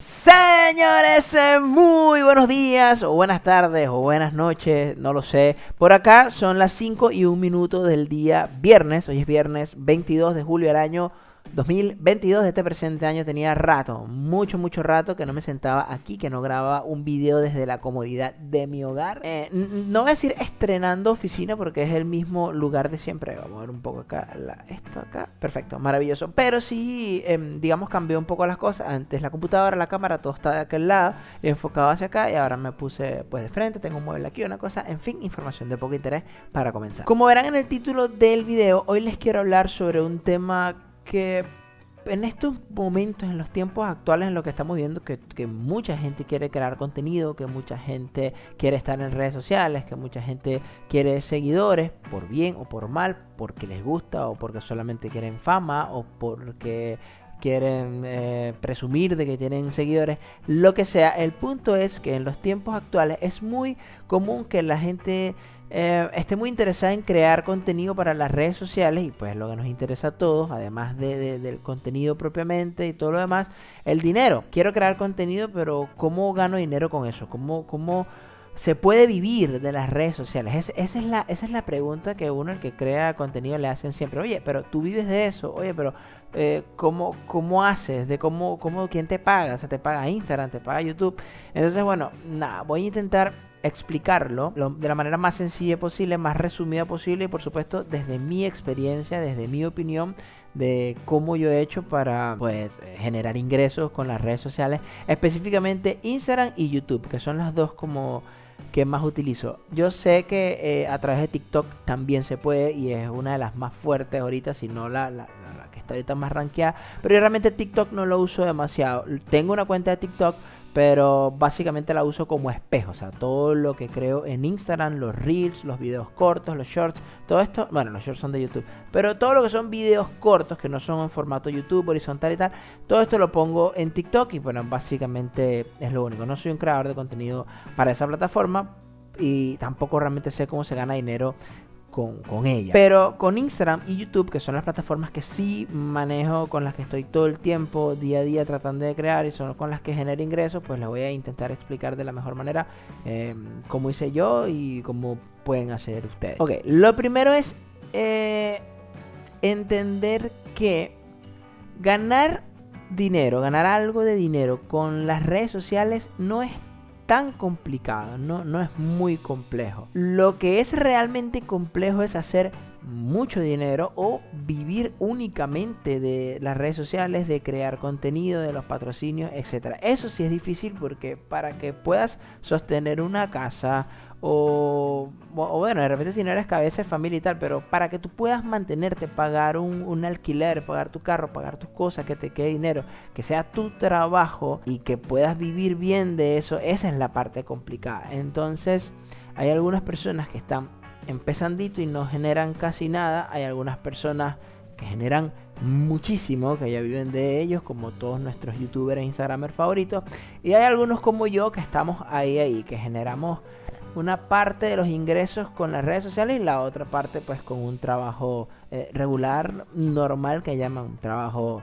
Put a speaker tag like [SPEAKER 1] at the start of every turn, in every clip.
[SPEAKER 1] Señores, muy buenos días, o buenas tardes, o buenas noches, no lo sé. Por acá son las 5:01 del día viernes. Hoy es viernes 22 de julio del año 2022. De este presente año tenía rato, mucho rato que no me sentaba aquí, que no grababa un video desde la comodidad de mi hogar. No voy a decir estrenando oficina porque es el mismo lugar de siempre. Vamos a ver un poco acá, esto acá, perfecto, maravilloso. Pero sí, digamos, cambió un poco las cosas. Antes la computadora, la cámara, todo está de aquel lado, enfocado hacia acá, y ahora me puse pues de frente, tengo un mueble aquí, una cosa, en fin, información de poco interés para comenzar. Como verán en el título del video, hoy les quiero hablar sobre un tema que en estos momentos, en los tiempos actuales en los que estamos viendo, que mucha gente quiere crear contenido, que mucha gente quiere estar en redes sociales, que mucha gente quiere seguidores, por bien o por mal, porque les gusta o porque solamente quieren fama o porque quieren presumir de que tienen seguidores, lo que sea. El punto es que en los tiempos actuales es muy común que la gente esté muy interesada en crear contenido para las redes sociales, y pues lo que nos interesa a todos, además del contenido propiamente y todo lo demás, el dinero. Quiero crear contenido, pero ¿cómo gano dinero con eso? ¿Cómo se puede vivir de las redes sociales? Esa es la pregunta que uno, el que crea contenido, le hacen siempre. Oye, pero tú vives de eso. Oye, pero ¿cómo haces? ¿Quién te paga? O sea, te paga Instagram, te paga YouTube. Entonces, bueno, nada, voy a intentar explicarlo de la manera más sencilla posible, más resumida posible, y por supuesto desde mi experiencia, desde mi opinión de cómo yo he hecho para pues generar ingresos con las redes sociales, específicamente Instagram y YouTube, que son las dos como que más utilizo. Yo sé que a través de TikTok también se puede, y es una de las más fuertes ahorita, si no la que está ahorita más rankeada, pero yo realmente TikTok no lo uso demasiado. Tengo una cuenta de TikTok, pero básicamente la uso como espejo. O sea, todo lo que creo en Instagram, los reels, los videos cortos, los shorts, todo esto, bueno, los shorts son de YouTube, pero todo lo que son videos cortos que no son en formato YouTube, horizontal y tal, todo esto lo pongo en TikTok, y bueno, básicamente es lo único. No soy un creador de contenido para esa plataforma, y tampoco realmente sé cómo se gana dinero con ella. Pero con Instagram y YouTube, que son las plataformas que sí manejo, con las que estoy todo el tiempo, día a día, tratando de crear, y son con las que genero ingresos, pues les voy a intentar explicar de la mejor manera cómo hice yo y cómo pueden hacer ustedes. Ok, lo primero es entender que ganar dinero, ganar algo de dinero con las redes sociales no es tan complicado, no es muy complejo. Lo que es realmente complejo es hacer mucho dinero o vivir únicamente de las redes sociales, de crear contenido, de los patrocinios, etcétera. Eso sí es difícil, porque para que puedas sostener una casa o bueno, de repente si no eres cabeza de familia y tal, pero para que tú puedas mantenerte, pagar un alquiler, pagar tu carro, pagar tus cosas, que te quede dinero, que sea tu trabajo y que puedas vivir bien de eso, esa es la parte complicada. Entonces hay algunas personas que están empezandito y no generan casi nada. Hay algunas personas que generan muchísimo, que ya viven de ellos, como todos nuestros youtubers e instagramers favoritos, y hay algunos como yo que estamos ahí, que generamos una parte de los ingresos con las redes sociales y la otra parte pues con un trabajo regular, normal, que llaman un trabajo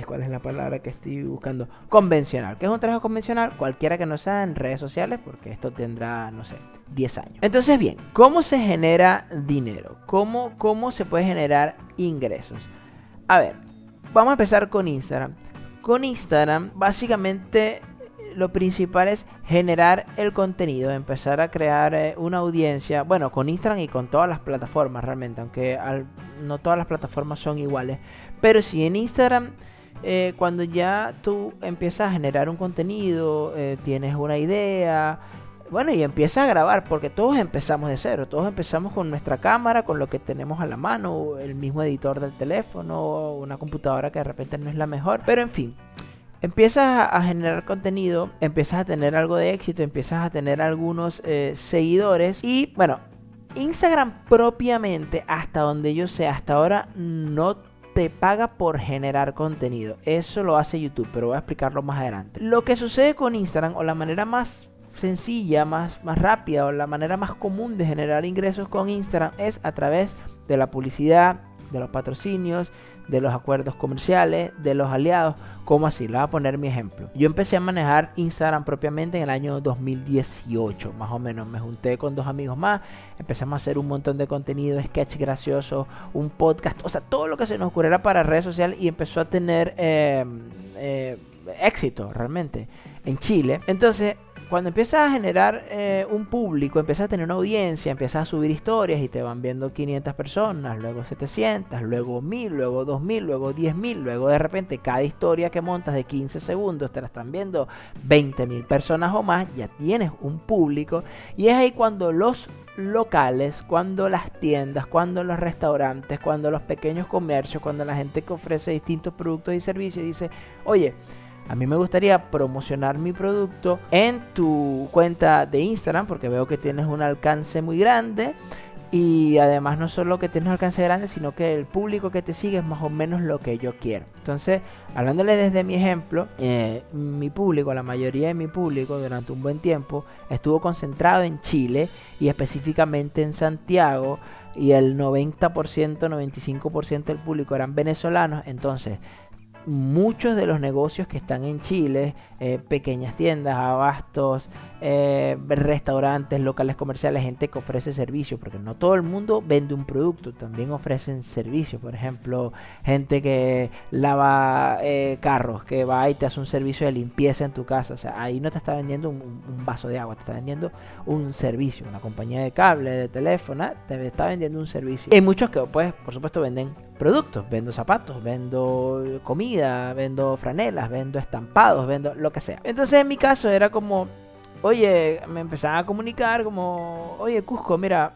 [SPEAKER 1] ¿cuál es la palabra que estoy buscando? Convencional. ¿Qué es un trabajo convencional? Cualquiera que no sea en redes sociales, porque esto tendrá, no sé, 10 años. Entonces, bien, ¿cómo se genera dinero? ¿Cómo se puede generar ingresos? A ver, vamos a empezar con Instagram. Con Instagram, básicamente, lo principal es generar el contenido, empezar a crear una audiencia. Bueno, con Instagram y con todas las plataformas realmente, aunque no todas las plataformas son iguales. Pero sí, en Instagram, cuando ya tú empiezas a generar un contenido, tienes una idea, bueno, y empiezas a grabar, porque todos empezamos de cero. Todos empezamos con nuestra cámara, con lo que tenemos a la mano, el mismo editor del teléfono, una computadora que de repente no es la mejor. Pero en fin, empiezas a generar contenido, empiezas a tener algo de éxito, empiezas a tener algunos seguidores. Y bueno, Instagram propiamente, hasta donde yo sé, hasta ahora no te paga por generar contenido. Eso lo hace YouTube, pero voy a explicarlo más adelante. Lo que sucede con Instagram, o la manera más sencilla, más rápida, o la manera más común de generar ingresos con Instagram, es a través de la publicidad, de los patrocinios, de los acuerdos comerciales, de los aliados. ¿Cómo así? Le voy a poner mi ejemplo. Yo empecé a manejar Instagram propiamente en el año 2018, más o menos. Me junté con 2 amigos más, empezamos a hacer un montón de contenido, sketch gracioso, un podcast, o sea, todo lo que se nos ocurriera para redes sociales, y empezó a tener éxito realmente en Chile. Entonces, cuando empiezas a generar un público, empiezas a tener una audiencia, empiezas a subir historias y te van viendo 500 personas, luego 700, luego 1000, luego 2000, luego 10.000, luego de repente cada historia que montas de 15 segundos te la están viendo 20.000 personas o más, ya tienes un público, y es ahí cuando los locales, cuando las tiendas, cuando los restaurantes, cuando los pequeños comercios, cuando la gente que ofrece distintos productos y servicios dice, oye, a mí me gustaría promocionar mi producto en tu cuenta de Instagram porque veo que tienes un alcance muy grande, y además no solo que tienes un alcance grande, sino que el público que te sigue es más o menos lo que yo quiero. Entonces, hablándole desde mi ejemplo, mi público, la mayoría de mi público durante un buen tiempo estuvo concentrado en Chile y específicamente en Santiago, y el 90%, 95% del público eran venezolanos. Entonces, muchos de los negocios que están en Chile, pequeñas tiendas, abastos, restaurantes, locales comerciales, gente que ofrece servicios, porque no todo el mundo vende un producto, también ofrecen servicios. Por ejemplo, gente que lava carros, que va y te hace un servicio de limpieza en tu casa. O sea, ahí no te está vendiendo un vaso de agua, te está vendiendo un servicio. Una compañía de cable, de teléfono, te está vendiendo un servicio. Y hay muchos que, pues, por supuesto, venden productos. Vendo zapatos, vendo comida, vendo franelas, vendo estampados, vendo lo que sea. Entonces, en mi caso era como, oye, me empezaban a comunicar como, oye, Cusco, mira,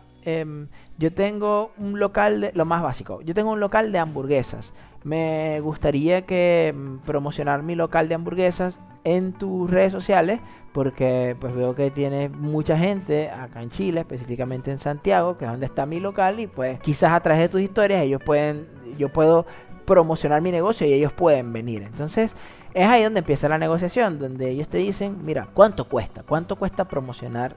[SPEAKER 1] yo tengo un local de, lo más básico, yo tengo un local de hamburguesas. Me gustaría que promocionar mi local de hamburguesas en tus redes sociales, porque pues veo que tienes mucha gente acá en Chile, específicamente en Santiago, que es donde está mi local, y pues quizás a través de tus historias yo puedo promocionar mi negocio y ellos pueden venir. Entonces es ahí donde empieza la negociación, donde ellos te dicen, mira, ¿cuánto cuesta? ¿Cuánto cuesta promocionar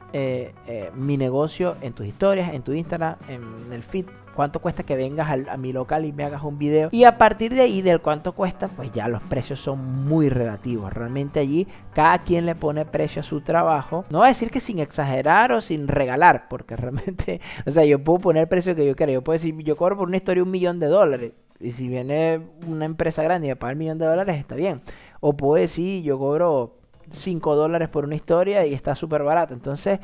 [SPEAKER 1] mi negocio en tus historias, en tu Instagram, en el feed? ¿Cuánto cuesta que vengas a mi local y me hagas un video? Y a partir de ahí, del cuánto cuesta, pues ya los precios son muy relativos. Realmente allí cada quien le pone precio a su trabajo. No voy a decir que sin exagerar o sin regalar, porque realmente, o sea, yo puedo poner el precio que yo quiera. Yo puedo decir, yo cobro por una historia $1.000.000. Y si viene una empresa grande y me paga $1.000.000, está bien. O puedo decir, yo cobro $5 por una historia y está súper barato. Entonces,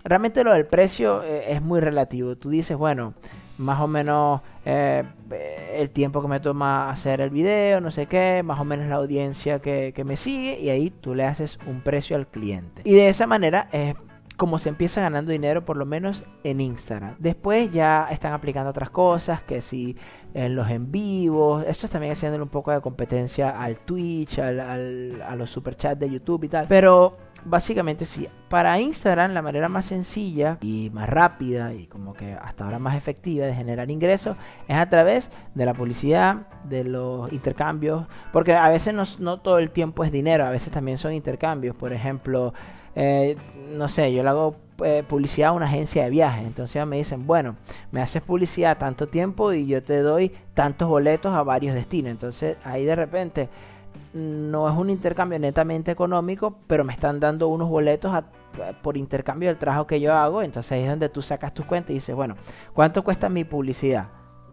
[SPEAKER 1] realmente lo del precio es muy relativo. Tú dices, bueno, más o menos el tiempo que me toma hacer el video, no sé qué, más o menos la audiencia que me sigue, y ahí tú le haces un precio al cliente. Y de esa manera es como se empieza ganando dinero, por lo menos en Instagram. Después ya están aplicando otras cosas, que si en los en vivos, esto también haciéndole un poco de competencia al Twitch, a los superchats de YouTube y tal. Pero básicamente sí, para Instagram la manera más sencilla y más rápida y como que hasta ahora más efectiva de generar ingresos es a través de la publicidad, de los intercambios, porque a veces no todo el tiempo es dinero, a veces también son intercambios. Por ejemplo, no sé, yo le hago publicidad a una agencia de viajes, entonces me dicen, bueno, me haces publicidad tanto tiempo y yo te doy tantos boletos a varios destinos. Entonces ahí de repente no es un intercambio netamente económico, pero me están dando unos boletos por intercambio del trabajo que yo hago. Entonces ahí es donde tú sacas tus cuentas y dices, bueno, ¿cuánto cuesta mi publicidad?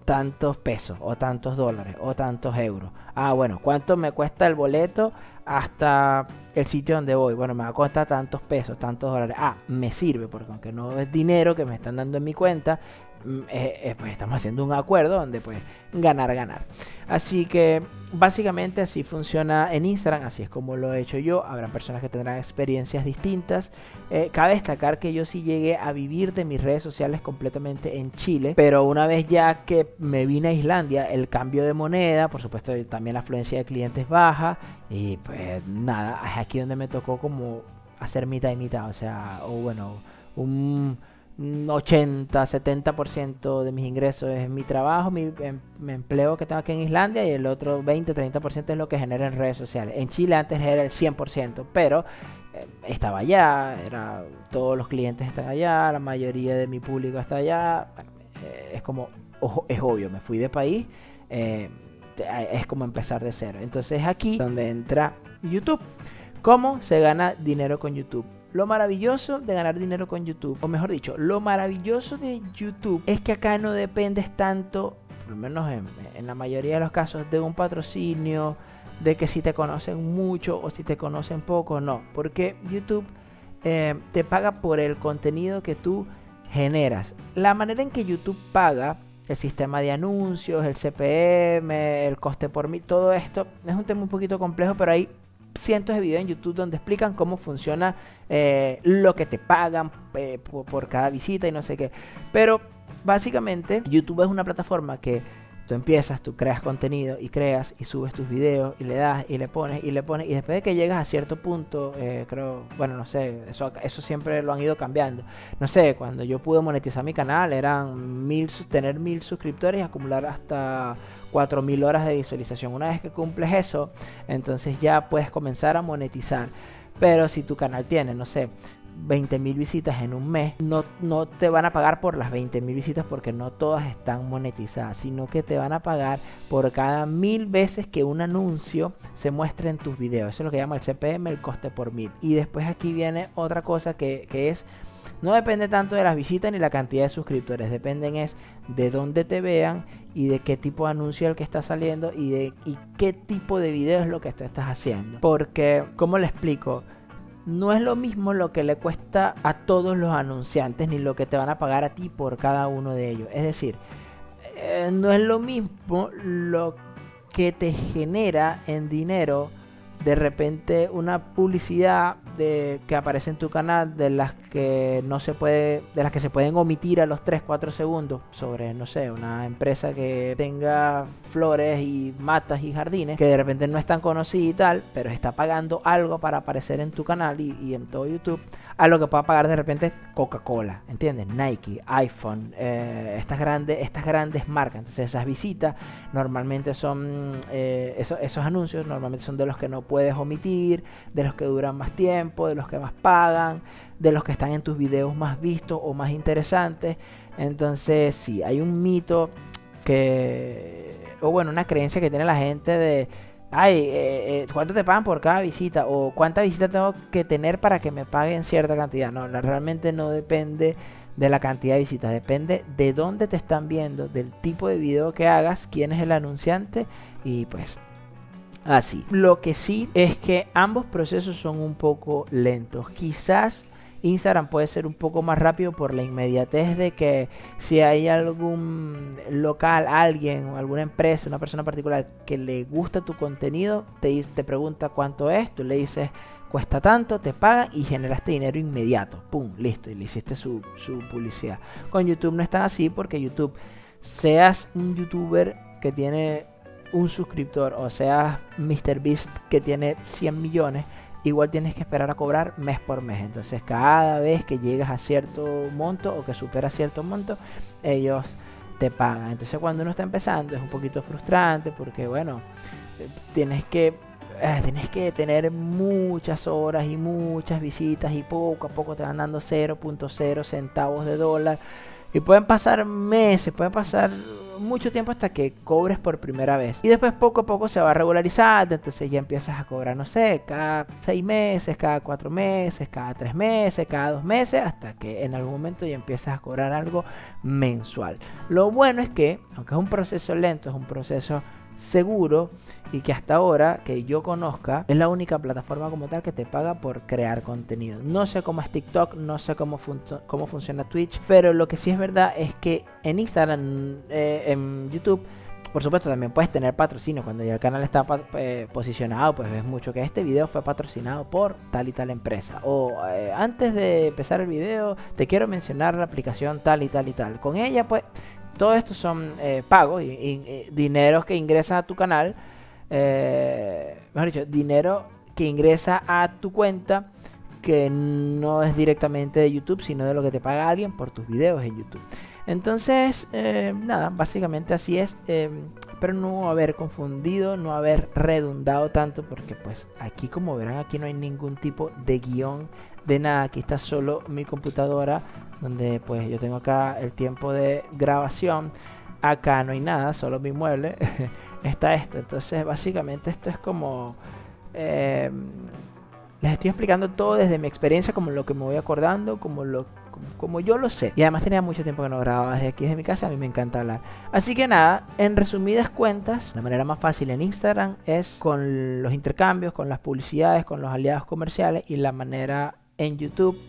[SPEAKER 1] Tantos pesos, o tantos dólares, o tantos euros. Ah, bueno, ¿cuánto me cuesta el boleto hasta el sitio donde voy? Bueno, me va a costar tantos pesos, tantos dólares. Ah, me sirve, porque aunque no es dinero que me están dando en mi cuenta, pues estamos haciendo un acuerdo donde pues ganar. Así que básicamente así funciona en Instagram, así es como lo he hecho yo. Habrán personas que tendrán experiencias distintas. Cabe destacar que yo sí llegué a vivir de mis redes sociales completamente en Chile, pero una vez ya que me vine a Islandia, el cambio de moneda, por supuesto también la afluencia de clientes baja, y pues nada, es aquí donde me tocó como hacer mitad y mitad, o sea, o bueno, un 80-70% de mis ingresos es mi trabajo, mi empleo que tengo aquí en Islandia, y el otro 20-30% es lo que genero en redes sociales. En Chile antes era el 100%, pero estaba allá, todos los clientes están allá, la mayoría de mi público está allá. Es como ojo, es obvio, me fui de país, es como empezar de cero. Entonces aquí donde entra YouTube. ¿Cómo se gana dinero con YouTube? Lo maravilloso de ganar dinero con YouTube, o mejor dicho, lo maravilloso de YouTube es que acá no dependes tanto, por lo menos en la mayoría de los casos, de un patrocinio, de que si te conocen mucho o si te conocen poco, no, porque YouTube te paga por el contenido que tú generas. La manera en que YouTube paga, el sistema de anuncios, el CPM, el coste por mil, todo esto es un tema un poquito complejo, pero hay cientos de videos en YouTube donde explican cómo funciona lo que te pagan por cada visita y no sé qué. Pero básicamente YouTube es una plataforma que tú empiezas, tú creas contenido y creas y subes tus videos y le das y le pones y le pones, y después de que llegas a cierto punto, creo, bueno, no sé, eso siempre lo han ido cambiando. No sé, cuando yo pude monetizar mi canal eran tener 1000 suscriptores y acumular hasta 4000 horas de visualización. Una vez que cumples eso, entonces ya puedes comenzar a monetizar. Pero si tu canal tiene, no sé, 20.000 visitas en un mes, no te van a pagar por las 20.000 visitas, porque no todas están monetizadas, sino que te van a pagar por cada 1000 veces que un anuncio se muestre en tus videos. Eso es lo que llama el CPM, el coste por 1000. Y después aquí viene otra cosa que es, no depende tanto de las visitas ni la cantidad de suscriptores, dependen es de dónde te vean y de qué tipo de anuncio es el que está saliendo y qué tipo de video es lo que tú estás haciendo. Porque, ¿cómo le explico? No es lo mismo lo que le cuesta a todos los anunciantes ni lo que te van a pagar a ti por cada uno de ellos. Es decir, no es lo mismo lo que te genera en dinero de repente una publicidad que aparece en tu canal, de las que se pueden omitir a los 3-4 segundos, sobre, no sé, una empresa que tenga flores y matas y jardines, que de repente no es tan conocida y tal, pero está pagando algo para aparecer en tu canal y en todo YouTube, a lo que pueda pagar de repente Coca-Cola, ¿entiendes? Nike, iPhone, estas grandes marcas. Entonces esas visitas normalmente son, esos anuncios normalmente son de los que no puedes omitir, de los que duran más tiempo, de los que más pagan, de los que están en tus videos más vistos o más interesantes. Entonces sí, hay un mito o bueno, una creencia que tiene la gente de, ay, ¿cuánto te pagan por cada visita? O ¿cuántas visitas tengo que tener para que me paguen cierta cantidad? No, realmente no depende de la cantidad de visitas, depende de dónde te están viendo, del tipo de video que hagas, quién es el anunciante y pues así. Lo que sí es que ambos procesos son un poco lentos. Quizás Instagram puede ser un poco más rápido por la inmediatez de que si hay algún local, alguien o alguna empresa, una persona particular que le gusta tu contenido, te pregunta cuánto es, tú le dices cuesta tanto, te pagan y generaste dinero inmediato, pum, listo, y le hiciste su publicidad. Con YouTube no es tan así, porque YouTube, seas un youtuber que tiene un suscriptor o seas MrBeast que tiene 100 millones, igual tienes que esperar a cobrar mes por mes. Entonces cada vez que llegas a cierto monto o que superas cierto monto, ellos te pagan. Entonces cuando uno está empezando es un poquito frustrante, porque bueno, tienes que tener muchas horas y muchas visitas, y poco a poco te van dando 0.0 centavos de dólar. Y pueden pasar meses, puede pasar mucho tiempo hasta que cobres por primera vez. Y después poco a poco se va regularizando. Entonces ya empiezas a cobrar, no sé, cada 6 meses, cada 4 meses, cada 3 meses, cada 2 meses, hasta que en algún momento ya empiezas a cobrar algo mensual. Lo bueno es que, aunque es un proceso lento, es un proceso seguro, y que hasta ahora que yo conozca es la única plataforma como tal que te paga por crear contenido. No sé cómo es TikTok, no sé cómo funciona Twitch, pero lo que sí es verdad es que en Instagram, en YouTube, por supuesto también puedes tener patrocinio. Cuando ya el canal está posicionado, pues ves mucho que este video fue patrocinado por tal y tal empresa, o antes de empezar el video te quiero mencionar la aplicación tal y tal y tal. Con ella pues todo esto son pagos y dineros que ingresan a tu canal, mejor dicho, dinero que ingresa a tu cuenta, que no es directamente de YouTube, sino de lo que te paga alguien por tus videos en YouTube. Entonces, nada, básicamente así es. Espero no haber confundido, no haber redundado tanto, porque pues aquí, como verán, aquí no hay ningún tipo de guión de nada. Aquí está solo mi computadora, donde pues yo tengo acá el tiempo de grabación. acá no hay nada, solo mi mueble, está esto. Entonces básicamente esto es como... eh, les estoy explicando todo desde mi experiencia, como lo que me voy acordando, como yo lo sé. Y además tenía mucho tiempo que no grababa desde aquí, desde mi casa, a mí me encanta hablar. Así que nada, en resumidas cuentas, la manera más fácil en Instagram es con los intercambios, con las publicidades, con los aliados comerciales, y la manera en YouTube,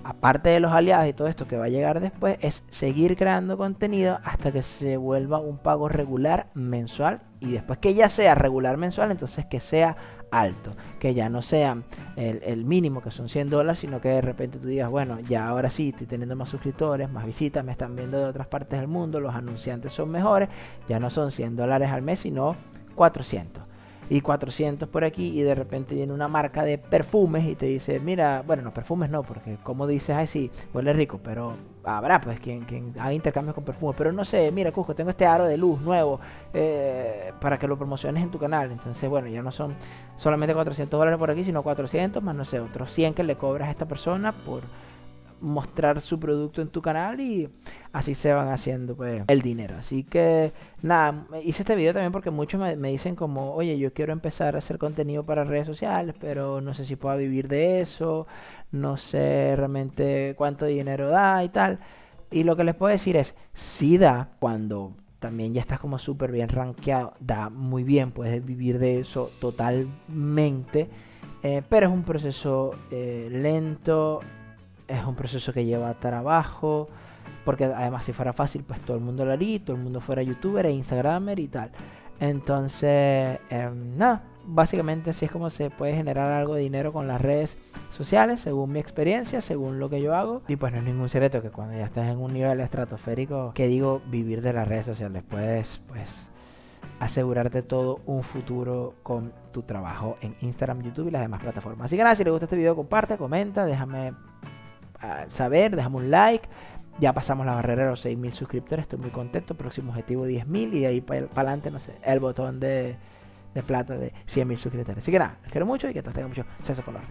[SPEAKER 1] aparte de los aliados y todo esto que va a llegar después, es seguir creando contenido hasta que se vuelva un pago regular mensual, y después que ya sea regular mensual, entonces que sea alto, que ya no sea el mínimo, que son $100, sino que de repente tú digas, bueno, ya ahora sí estoy teniendo más suscriptores, más visitas, me están viendo de otras partes del mundo, los anunciantes son mejores, ya no son $100 al mes, sino 400. Y 400 por aquí, y de repente viene una marca de perfumes y te dice, mira, bueno, no, perfumes no, porque como dices, ay sí, huele rico, pero habrá pues quien haga intercambios con perfumes, pero no sé, mira, Cusco, tengo este aro de luz nuevo, para que lo promociones en tu canal. Entonces, bueno, ya no son solamente $400 por aquí, sino 400 más, no sé, otros 100 que le cobras a esta persona por mostrar su producto en tu canal, y así se van haciendo pues el dinero. Así que nada, hice este video también porque muchos me dicen como, oye, yo quiero empezar a hacer contenido para redes sociales, pero no sé si puedo vivir de eso, no sé realmente cuánto dinero da y tal. Y lo que les puedo decir es, sí da, cuando también ya estás como súper bien rankeado, da muy bien, puedes vivir de eso totalmente, pero es un proceso lento, es un proceso que lleva trabajo, porque además si fuera fácil, pues todo el mundo lo haría, todo el mundo fuera youtuber e instagramer y tal. Entonces, nada, básicamente así es como se puede generar algo de dinero con las redes sociales, según mi experiencia, según lo que yo hago. Y pues no es ningún secreto que cuando ya estás en un nivel estratosférico, que digo, vivir de las redes sociales, puedes pues asegurarte todo un futuro con tu trabajo en Instagram, YouTube y las demás plataformas. Así que nada, si te gusta este video, comparte, comenta, déjame saber, déjame un like. Ya pasamos la barrera de los 6.000 suscriptores, estoy muy contento. Próximo objetivo 10.000, y de ahí para adelante, no sé, el botón de plata de 100.000 suscriptores. Así que nada, les quiero mucho y que todos tengan mucho sexo con los